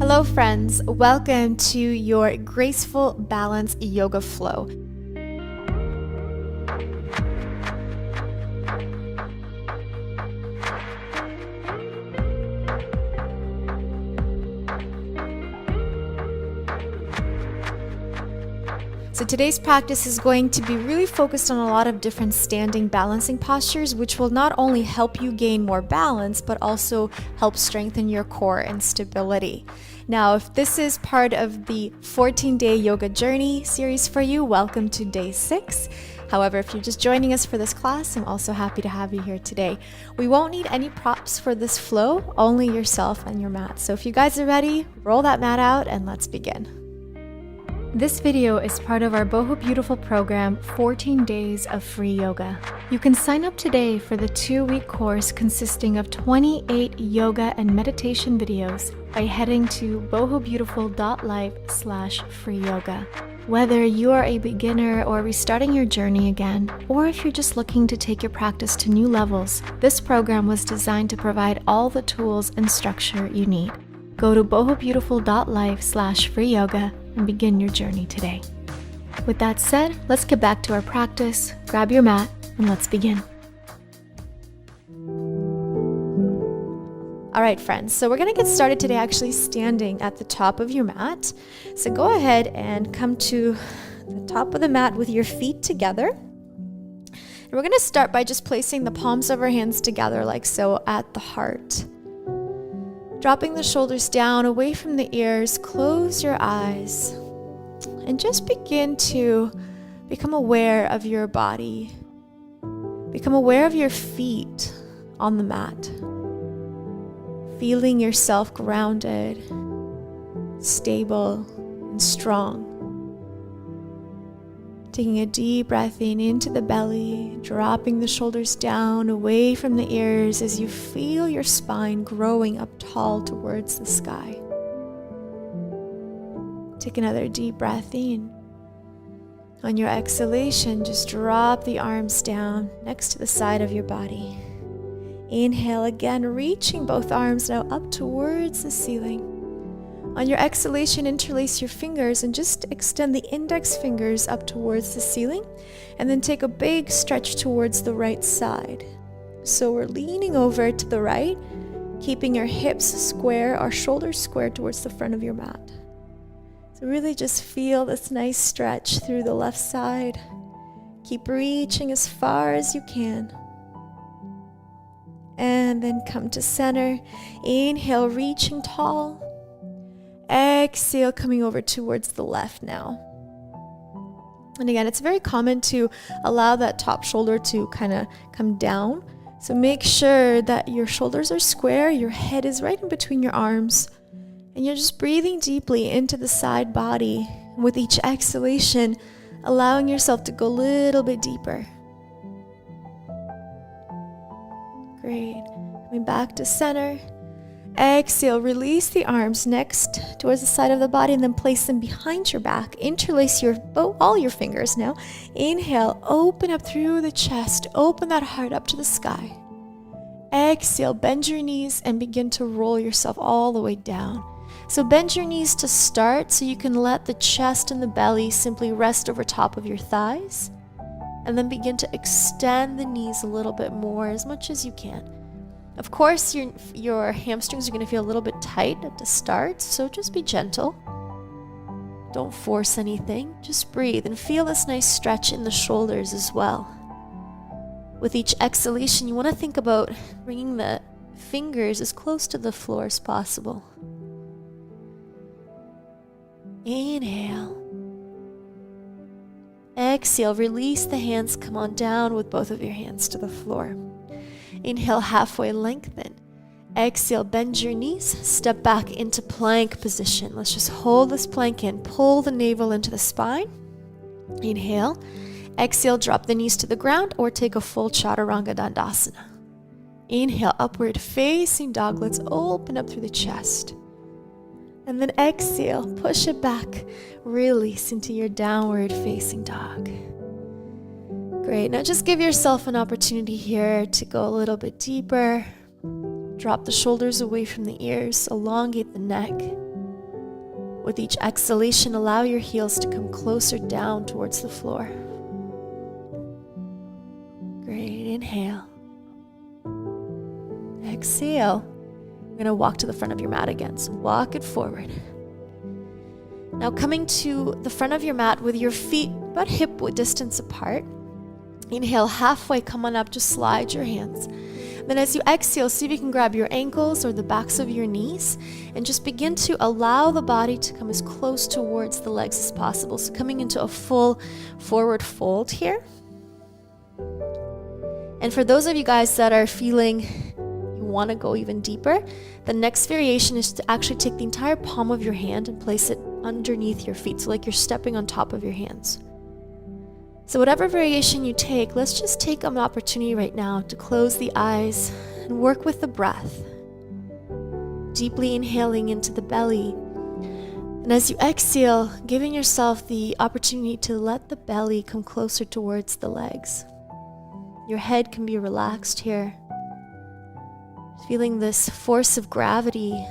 Hello friends, welcome to your graceful balance yoga flow. So today's practice is going to be really focused on a lot of different standing balancing postures, which will not only help you gain more balance, but also help strengthen your core and stability. Now, if this is part of the 14-day yoga journey series for you, welcome to day 6. However, if you're just joining us for this class, I'm also happy to have you here today. We won't need any props for this flow, only yourself and your mat. So if you guys are ready, roll that mat out and let's begin. This video is part of our BohoBeautiful program, 14 Days of Free Yoga. You can sign up today for the 2-week course consisting of 28 yoga and meditation videos by heading to bohobeautiful.life/free yoga. Whether you are a beginner or restarting your journey again, or if you're just looking to take your practice to new levels, this program was designed to provide all the tools and structure you need. Go to bohobeautiful.life/free yoga and begin your journey today. With that said, let's get back to our practice. Grab your mat and let's begin. All right, friends, so we're going to get started today actually standing at the top of your mat. So go ahead and come to the top of the mat with your feet together. And we're going to start by just placing the palms of our hands together like so at the heart. Dropping the shoulders down away from the ears, close your eyes, and just begin to become aware of your body. Become aware of your feet on the mat. Feeling yourself grounded, stable, and strong. Taking a deep breath in into the belly, dropping the shoulders down away from the ears as you feel your spine growing up tall towards the sky. Take another deep breath in. On your exhalation, just drop the arms down next to the side of your body. Inhale again, reaching both arms now up towards the ceiling. On your exhalation, interlace your fingers and just extend the index fingers up towards the ceiling, and then take a big stretch towards the right side. So we're leaning over to the right, keeping your hips square, our shoulders square towards the front of your mat. So really just feel this nice stretch through the left side. Keep reaching as far as you can. And then come to center. Inhale, reaching tall. Exhale, coming over towards the left now. And again, it's very common to allow that top shoulder to kind of come down. So make sure that your shoulders are square, your head is right in between your arms, and you're just breathing deeply into the side body. And with each exhalation, allowing yourself to go a little bit deeper. Great. Coming back to center. Exhale, release the arms next towards the side of the body and then place them behind your back. Interlace all your fingers now. Inhale, open up through the chest. Open that heart up to the sky. Exhale, bend your knees and begin to roll yourself all the way down. So bend your knees to start so you can let the chest and the belly simply rest over top of your thighs. And then begin to extend the knees a little bit more, as much as you can. Of course, your hamstrings are going to feel a little bit tight at the start, so just be gentle. Don't force anything. Just breathe and feel this nice stretch in the shoulders as well. With each exhalation, you want to think about bringing the fingers as close to the floor as possible. Inhale. Exhale, release the hands, come on down with both of your hands to the floor. Inhale, halfway lengthen. Exhale, bend your knees, step back into plank position. Let's just hold this plank in, pull the navel into the spine. Inhale. Exhale, drop the knees to the ground or take a full chaturanga dandasana. Inhale, upward facing dog. Let's open up through the chest. And then exhale, push it back, release into your downward facing dog. Great, now just give yourself an opportunity here to go a little bit deeper. Drop the shoulders away from the ears, elongate the neck. With each exhalation, allow your heels to come closer down towards the floor. Great, inhale. Exhale. We're gonna walk to the front of your mat again, so walk it forward. Now coming to the front of your mat with your feet about hip width distance apart. Inhale, halfway, come on up, just slide your hands. Then as you exhale, see if you can grab your ankles or the backs of your knees and just begin to allow the body to come as close towards the legs as possible. So coming into a full forward fold here. And for those of you guys that are feeling you want to go even deeper, the next variation is to actually take the entire palm of your hand and place it underneath your feet. So like you're stepping on top of your hands. So whatever variation you take, let's just take an opportunity right now to close the eyes and work with the breath. Deeply inhaling into the belly. And as you exhale, giving yourself the opportunity to let the belly come closer towards the legs. Your head can be relaxed here. Feeling this force of gravity,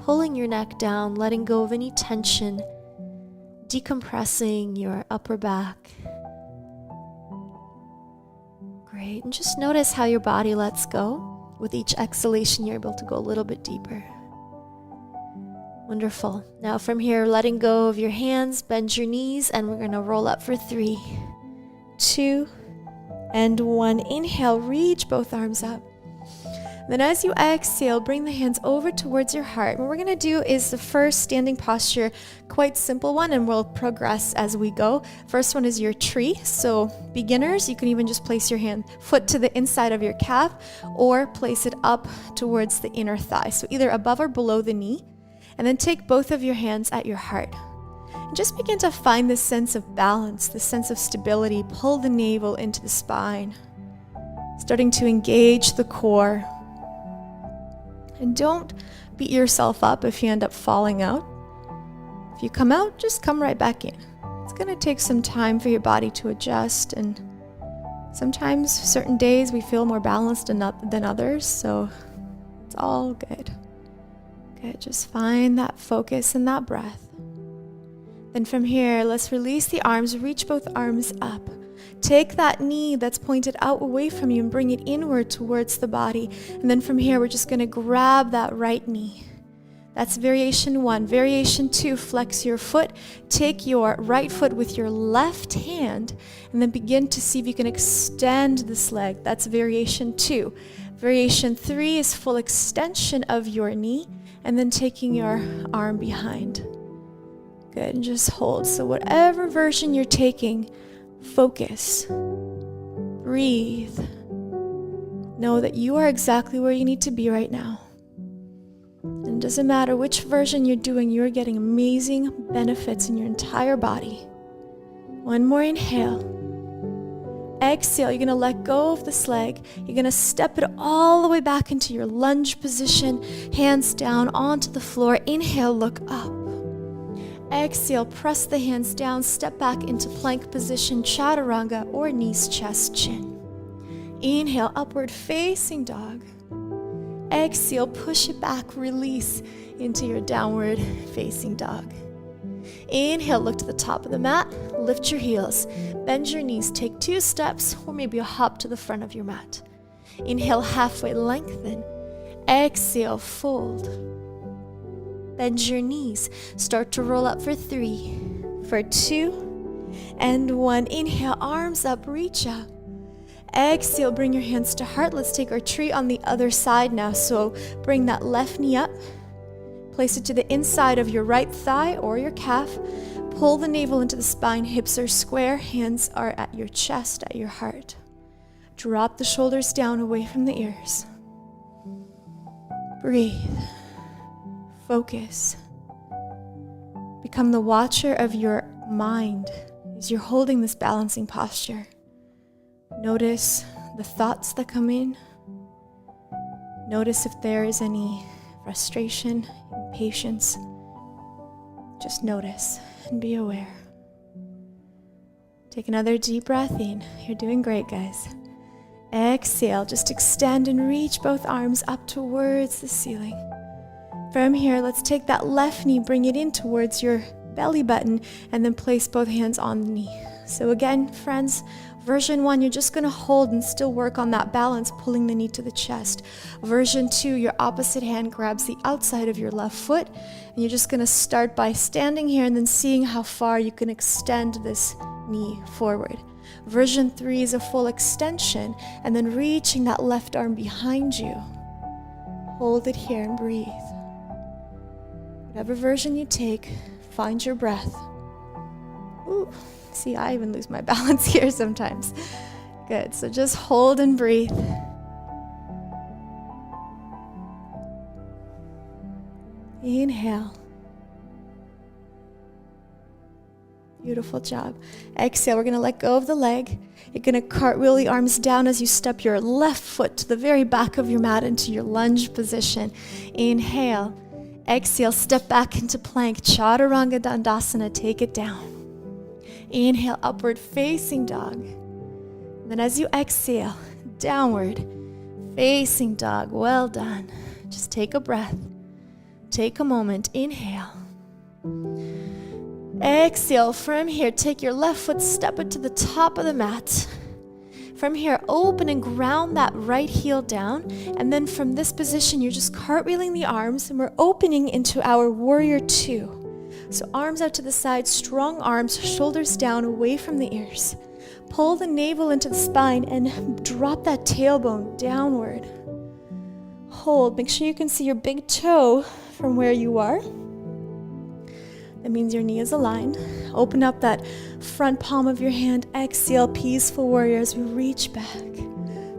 pulling your neck down, letting go of any tension, decompressing your upper back. Great, and just notice how your body lets go. With each exhalation, you're able to go a little bit deeper. Wonderful. Now from here, letting go of your hands, bend your knees, and we're gonna roll up for 3, 2, and 1. Inhale, reach both arms up. Then as you exhale, bring the hands over towards your heart. What we're going to do is the first standing posture, quite simple one, and we'll progress as we go. First one is your tree. So beginners, you can even just place your foot to the inside of your calf or place it up towards the inner thigh. So either above or below the knee. And then take both of your hands at your heart. And just begin to find this sense of balance, this sense of stability. Pull the navel into the spine. Starting to engage the core. And don't beat yourself up if you end up falling out. If you come out, just come right back in. It's going to take some time for your body to adjust, and sometimes certain days we feel more balanced than others, so it's all good. Good, just find that focus and that breath. Then from here, let's release the arms, reach both arms up. Take that knee that's pointed out away from you and bring it inward towards the body. And then from here, we're just going to grab that right knee. That's variation 1. Variation 2, flex your foot. Take your right foot with your left hand and then begin to see if you can extend this leg. That's variation 2. Variation 3 is full extension of your knee and then taking your arm behind. Good, and just hold. So whatever version you're taking, focus, breathe, know that you are exactly where you need to be right now. And it doesn't matter which version you're doing, you're getting amazing benefits in your entire body. One more inhale. Exhale, you're gonna let go of this leg. You're gonna step it all the way back into your lunge position, hands down onto the floor. Inhale, look up. Exhale, press the hands down, step back into plank position, chaturanga, or knees, chest, chin. Inhale, upward facing dog. Exhale, push it back, release into your downward facing dog. Inhale, look to the top of the mat, lift your heels, bend your knees, take 2 steps, or maybe a hop to the front of your mat. Inhale, halfway lengthen. Exhale, fold. Bend your knees. Start to roll up for 3, for 2, and 1. Inhale, arms up, reach up. Exhale, bring your hands to heart. Let's take our tree on the other side now. So bring that left knee up. Place it to the inside of your right thigh or your calf. Pull the navel into the spine. Hips are square. Hands are at your chest, at your heart. Drop the shoulders down away from the ears. Breathe. Focus. Become the watcher of your mind as you're holding this balancing posture. Notice the thoughts that come in. Notice if there is any frustration, impatience. Just notice and be aware. Take another deep breath in. You're doing great, guys. Exhale, just extend and reach both arms up towards the ceiling. From here, let's take that left knee, bring it in towards your belly button, and then place both hands on the knee. So again, friends, version 1, you're just going to hold and still work on that balance, pulling the knee to the chest. Version 2, your opposite hand grabs the outside of your left foot, and you're just going to start by standing here and then seeing how far you can extend this knee forward. Version 3 is a full extension, and then reaching that left arm behind you. Hold it here and breathe. Whatever version you take, find your breath. Ooh, see, I even lose my balance here sometimes. Good, so just hold and breathe. Inhale. Beautiful job. Exhale, we're going to let go of the leg. You're going to cartwheel the arms down as you step your left foot to the very back of your mat into your lunge position. Inhale. Exhale, step back into plank. Chaturanga Dandasana, take it down. Inhale, upward facing dog. Then as you exhale, downward facing dog. Well done. Just take a breath. Take a moment. Inhale. Exhale. From here, take your left foot, step it to the top of the mat. From here, open and ground that right heel down. And then from this position, you're just cartwheeling the arms, and we're opening into our warrior 2. So arms out to the side, strong arms, shoulders down, away from the ears. Pull the navel into the spine and drop that tailbone downward. Hold. Make sure you can see your big toe from where you are. That means your knee is aligned. Open up that front palm of your hand. Exhale, peaceful warrior as we reach back.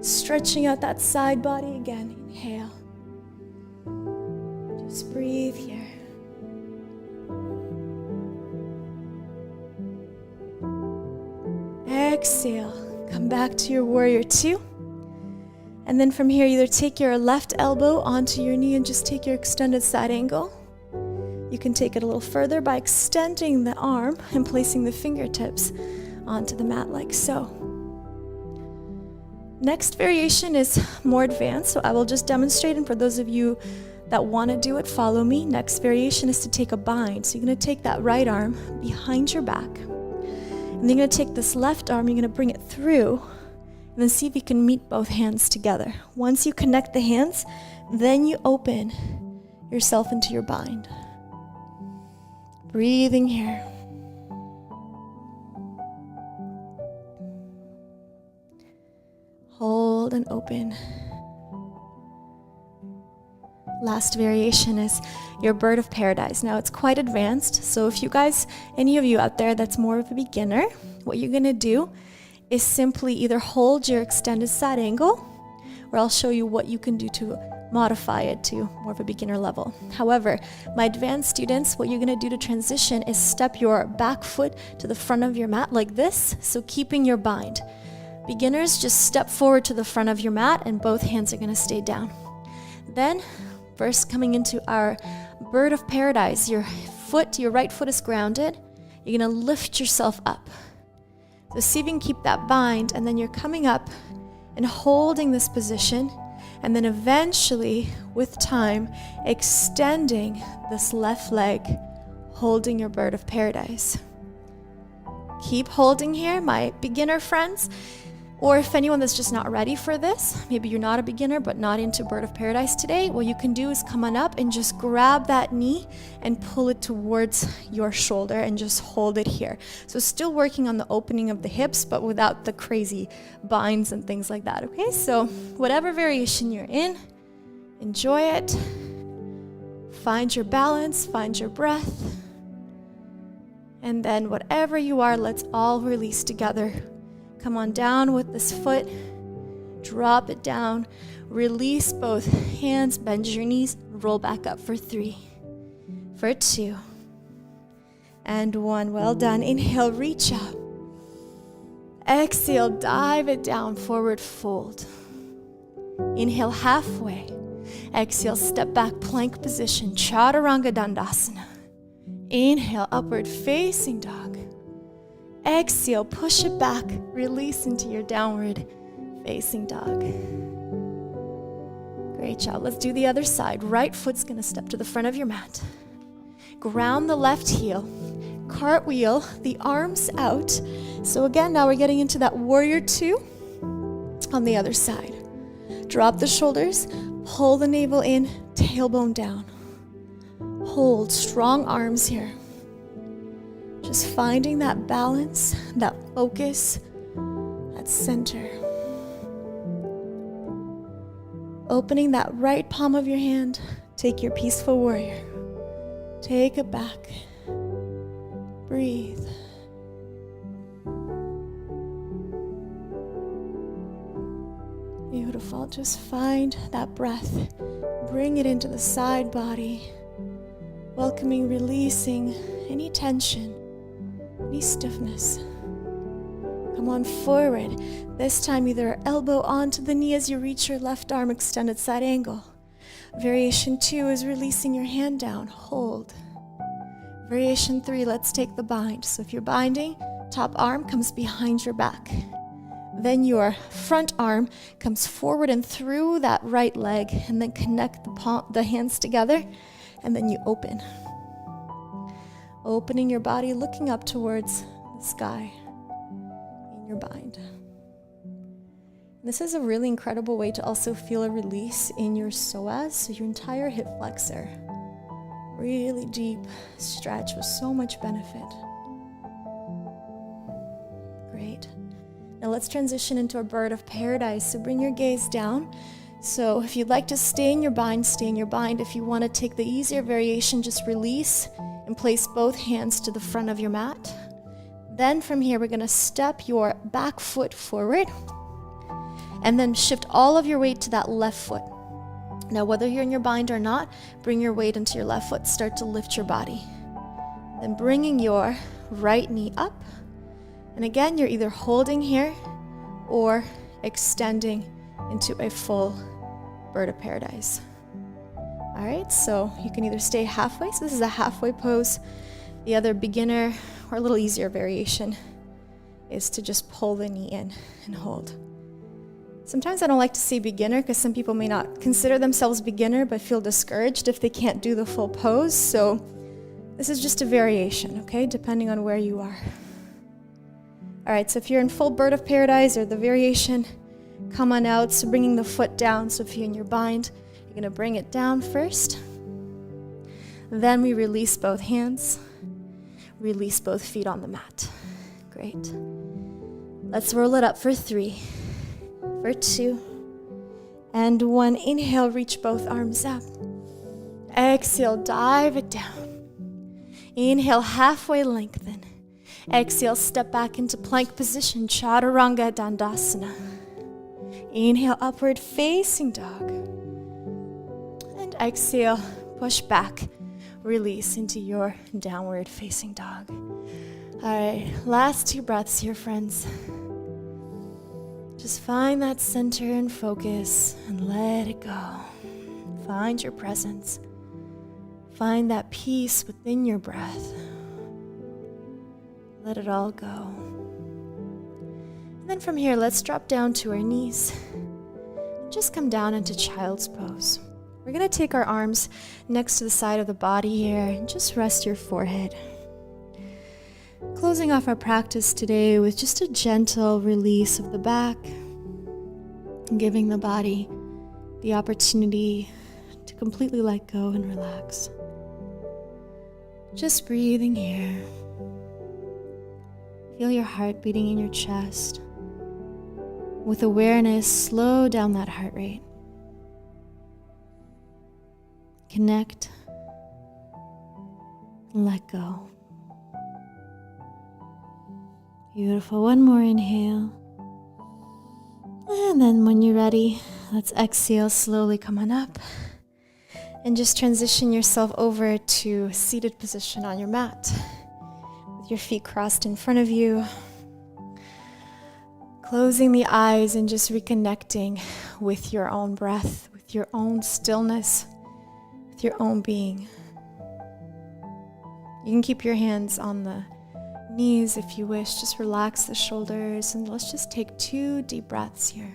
Stretching out that side body again. Inhale. Just breathe here. Exhale. Come back to your warrior 2. And then from here, either take your left elbow onto your knee and just take your extended side angle. You can take it a little further by extending the arm and placing the fingertips onto the mat like so. Next variation is more advanced, so I will just demonstrate, and for those of you that want to do it, follow me. Next variation is to take a bind. So you're going to take that right arm behind your back, and then you're going to take this left arm, you're going to bring it through, and then see if you can meet both hands together. Once you connect the hands, then you open yourself into your bind. Breathing here. Hold and open. Last variation is your bird of paradise. Now it's quite advanced, so if you guys, any of you out there that's more of a beginner, what you're gonna do is simply either hold your extended side angle, or I'll show you what you can do to modify it to more of a beginner level. However, my advanced students, what you're going to do to transition is step your back foot to the front of your mat like this, so keeping your bind. Beginners, just step forward to the front of your mat and both hands are going to stay down. Then, first coming into our bird of paradise, your right foot is grounded. You're going to lift yourself up. So see if you can keep that bind, and then you're coming up and holding this position. And then eventually, with time, extending this left leg, holding your bird of paradise. Keep holding here, my beginner friends. Or if anyone that's just not ready for this, maybe you're not a beginner but not into bird of paradise today, what you can do is come on up and just grab that knee and pull it towards your shoulder and just hold it here. So still working on the opening of the hips, but without the crazy binds and things like that, okay? So whatever variation you're in, enjoy it. Find your balance, find your breath. And then whatever you are, let's all release together. Come on down with this foot, drop it down, release both hands, bend your knees, roll back up for 3, for 2, and 1. Well done. Inhale, reach up. Exhale, dive it down, forward fold. Inhale, halfway. Exhale, step back, plank position, Chaturanga Dandasana. Inhale, upward facing dog. Exhale, push it back, release into your downward facing dog. Great job. Let's do the other side. Right foot's gonna step to the front of your mat. Ground the left heel. Cartwheel the arms out. So again, now we're getting into that warrior two on the other side. Drop the shoulders, pull the navel in, tailbone down. Hold strong arms here. Just finding that balance, that focus, that center. Opening that right palm of your hand, take your peaceful warrior. Take it back. Breathe. Beautiful. Just find that breath. Bring it into the side body. Welcoming, releasing any tension, any stiffness. Come on forward. This time either elbow onto the knee as you reach your left arm extended side angle. Variation 2 is releasing your hand down. Hold. Variation 3, let's take the bind. So if you're binding, top arm comes behind your back. Then your front arm comes forward and through that right leg, and then connect the hands together, and then you open. Opening your body, looking up towards the sky in your bind. This is a really incredible way to also feel a release in your psoas, so your entire hip flexor. Really deep stretch with so much benefit. Great. Now let's transition into a bird of paradise. So bring your gaze down. So if you'd like to stay in your bind, stay in your bind. If you want to take the easier variation, just release and place both hands to the front of your mat. Then from here, we're going to step your back foot forward and then shift all of your weight to that left foot. Now, whether you're in your bind or not, bring your weight into your left foot. Start to lift your body. Then bringing your right knee up. And again, you're either holding here or extending into a full bird of paradise. All right, so you can either stay halfway. So this is a halfway pose. The other beginner or a little easier variation is to just pull the knee in and hold. Sometimes I don't like to say beginner because some people may not consider themselves beginner but feel discouraged if they can't do the full pose. So this is just a variation, okay, depending on where you are. All right, so if you're in full bird of paradise or the variation, come on out. So bringing the foot down. So if you're in your bind, you're going to bring it down first. Then we release both hands. Release both feet on the mat. Great. Let's roll it up for 3, for 2, and 1. Inhale, reach both arms up. Exhale, dive it down. Inhale, halfway lengthen. Exhale, step back into plank position, Chaturanga Dandasana. Inhale, upward facing dog. And exhale, push back. Release into your downward facing dog. All right, last 2 breaths here, friends. Just find that center and focus and let it go. Find your presence. Find that peace within your breath. Let it all go. And then from here, let's drop down to our knees. Just come down into child's pose. We're going to take our arms next to the side of the body here and just rest your forehead. Closing off our practice today with just a gentle release of the back, and giving the body the opportunity to completely let go and relax. Just breathing here. Feel your heart beating in your chest. With awareness, slow down that heart rate. Connect. Let go. Beautiful. One more inhale. And then when you're ready, let's exhale, slowly come on up. And just transition yourself over to a seated position on your mat. With your feet crossed in front of you. Closing the eyes and just reconnecting with your own breath, with your own stillness, with your own being. You can keep your hands on the knees if you wish. Just relax the shoulders and let's just take 2 deep breaths here.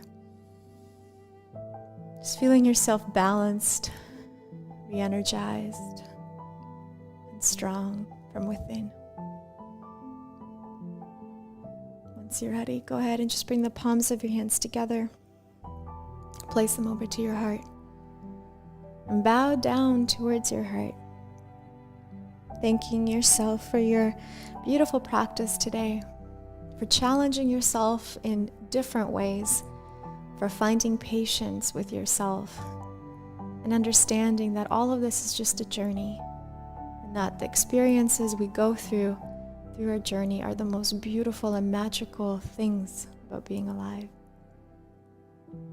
Just feeling yourself balanced, re-energized, and strong from within. Once you're ready, go ahead and just bring the palms of your hands together. Place them over to your heart. And bow down towards your heart. Thanking yourself for your beautiful practice today, for challenging yourself in different ways, for finding patience with yourself, and understanding that all of this is just a journey, and that the experiences we go through our journey are the most beautiful and magical things about being alive.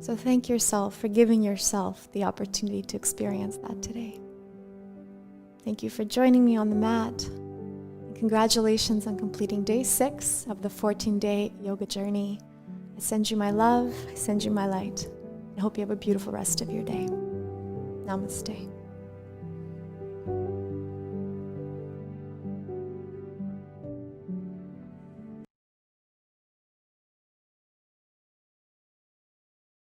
So thank yourself for giving yourself the opportunity to experience that today. Thank you for joining me on the mat. And congratulations on completing day 6 of the 14-day yoga journey. I send you my love. I send you my light. I hope you have a beautiful rest of your day. Namaste.